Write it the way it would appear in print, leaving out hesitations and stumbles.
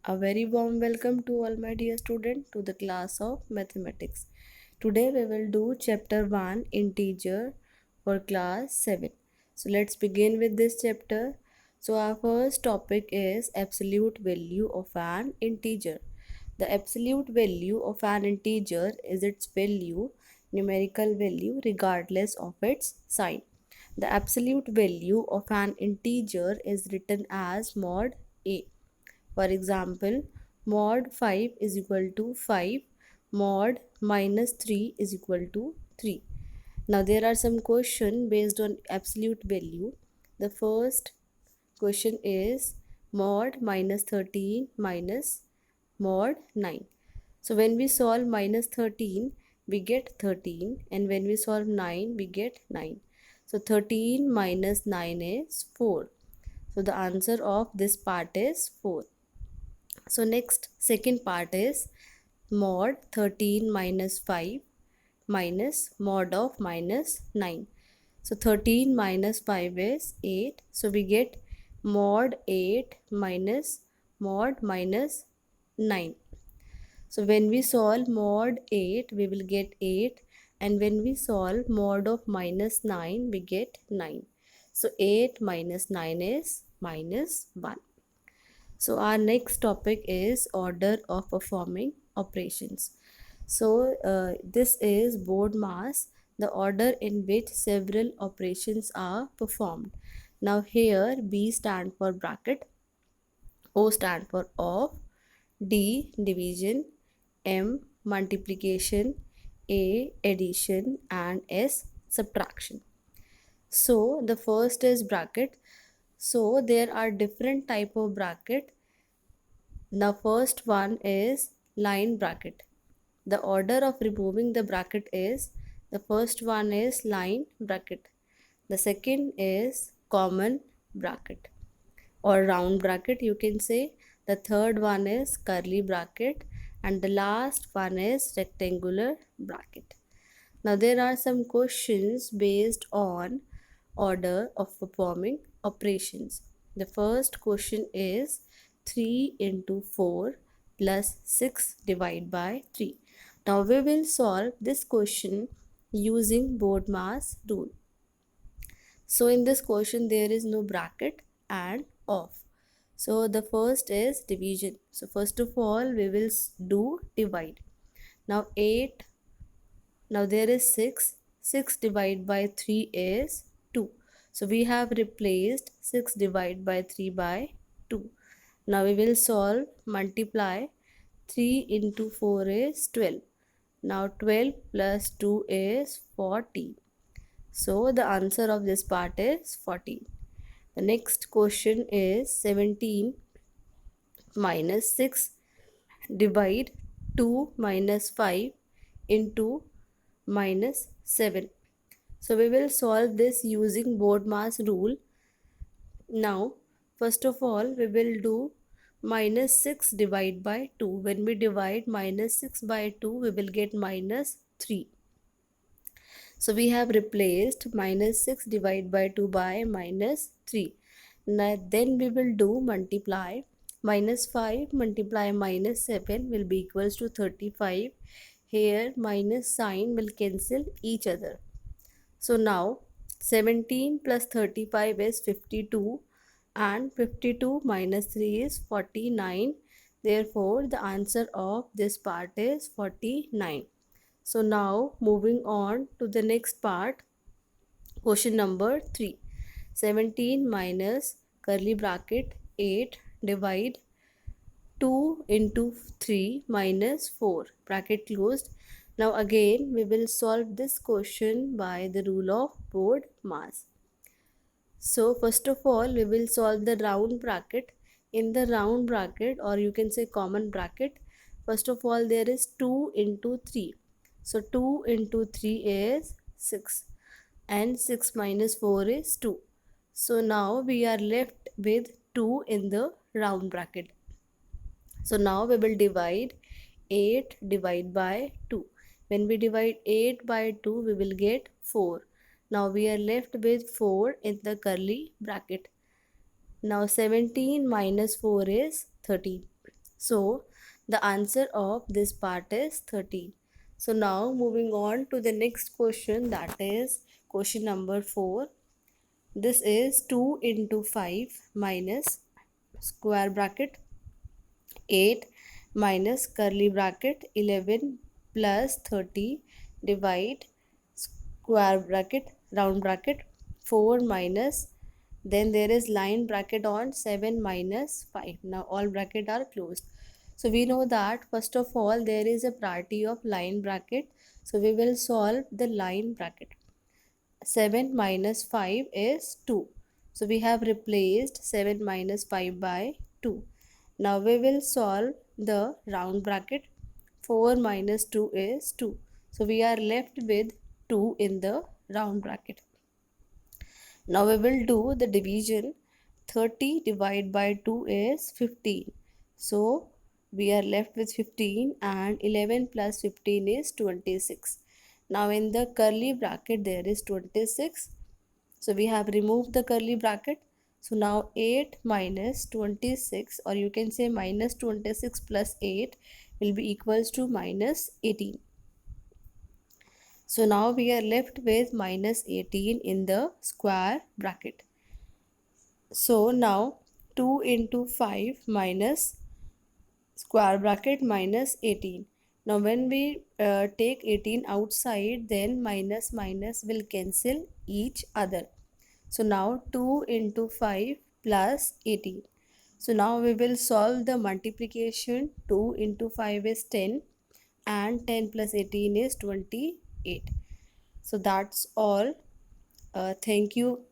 A very warm welcome to all my dear students to the class of mathematics. Today we will do chapter 1 integer for class 7. So let's begin with this chapter. So our first topic is absolute value of an integer. The absolute value of an integer is its value, numerical value regardless of its sign. The absolute value of an integer is written as mod a. For example, mod 5 is equal to 5, mod minus 3 is equal to 3. Now there are some questions based on absolute value. The first question is mod minus 13 minus mod 9. So when we solve minus 13, we get 13, and when we solve 9, we get 9. So 13 minus 9 is 4. So the answer of this part is 4. So next second part is mod 13 minus 5 minus mod of minus 9. So 13 minus 5 is 8. So we get mod 8 minus mod minus 9. So when we solve mod 8, we will get 8, and when we solve mod of minus 9, we get 9. So 8 minus 9 is minus 1. So our next topic is order of performing operations. So this is BODMAS, the order in which several operations are performed. Now here B stand for bracket, O stand for off, D division, M multiplication, A addition, and S subtraction. So the first is bracket. So there are different type of bracket. The first one is line bracket. The order of removing the bracket is, the first one is line bracket. The second is common bracket or round bracket, you can say. The third one is curly bracket, and the last one is rectangular bracket. Now there are some questions based on order of performing operations. The first question is 3 into 4 plus 6 divided by 3. Now we will solve this question using BODMAS rule. So in this question there is no bracket and off. So the first is division. So first of all we will do divide. Now 8, now there is 6. 6 divided by 3 is 2. So we have replaced 6 divided by 3 by 2. Now we will solve, multiply. 3 into 4 is 12. Now 12 plus 2 is 40. So the answer of this part is 14. The next question is 17 minus 6 divide 2 minus 5 into minus 7. So we will solve this using BODMAS rule. Now first of all we will do minus 6 divided by 2. When we divide minus 6 by 2, we will get minus 3. So we have replaced minus 6 divided by 2 by minus 3. Now then we will do multiply. Minus 5 multiply minus 7 will be equals to 35. Here minus sign will cancel each other. So now 17 plus 35 is 52, and 52 minus 3 is 49. Therefore the answer of this part is 49. So now moving on to the next part, question number 3. 17 minus curly bracket 8 divide 2 into 3 minus 4 bracket closed. Now again we will solve this question by the rule of BODMAS. So first of all we will solve the round bracket. In the round bracket, or you can say common bracket, first of all there is 2 into 3. So 2 into 3 is 6, and 6 minus 4 is 2. So now we are left with 2 in the round bracket. So now we will divide 8 divided by 2. When we divide 8 by 2, we will get 4. Now we are left with 4 in the curly bracket. Now 17 minus 4 is 13. So the answer of this part is 13. So now moving on to the next question, that is question number 4. This is 2 into 5 minus square bracket 8 minus curly bracket 11 plus 30 divide square bracket round bracket 4 minus, then there is line bracket on 7 minus 5. Now all bracket are closed. So we know that first of all there is a priority of line bracket, so we will solve the line bracket. 7 minus 5 is 2. So we have replaced 7 minus 5 by 2. Now we will solve the round bracket. 4 minus 2 is 2. So we are left with 2 in the round bracket. Now we will do the division. 30 divided by 2 is 15. So we are left with 15 and 11 plus 15 is 26. Now in the curly bracket there is 26. So we have removed the curly bracket. So now 8 minus 26, or you can say minus 26 plus 8 will be equals to minus 18. So now we are left with minus 18 in the square bracket. So now 2 into 5 minus square bracket minus 18. Now when we take 18 outside, then minus minus will cancel each other. So now 2 into 5 plus 18. So now we will solve the multiplication. 2 into 5 is 10 and 10 plus 18 is 28. So that's all. Thank you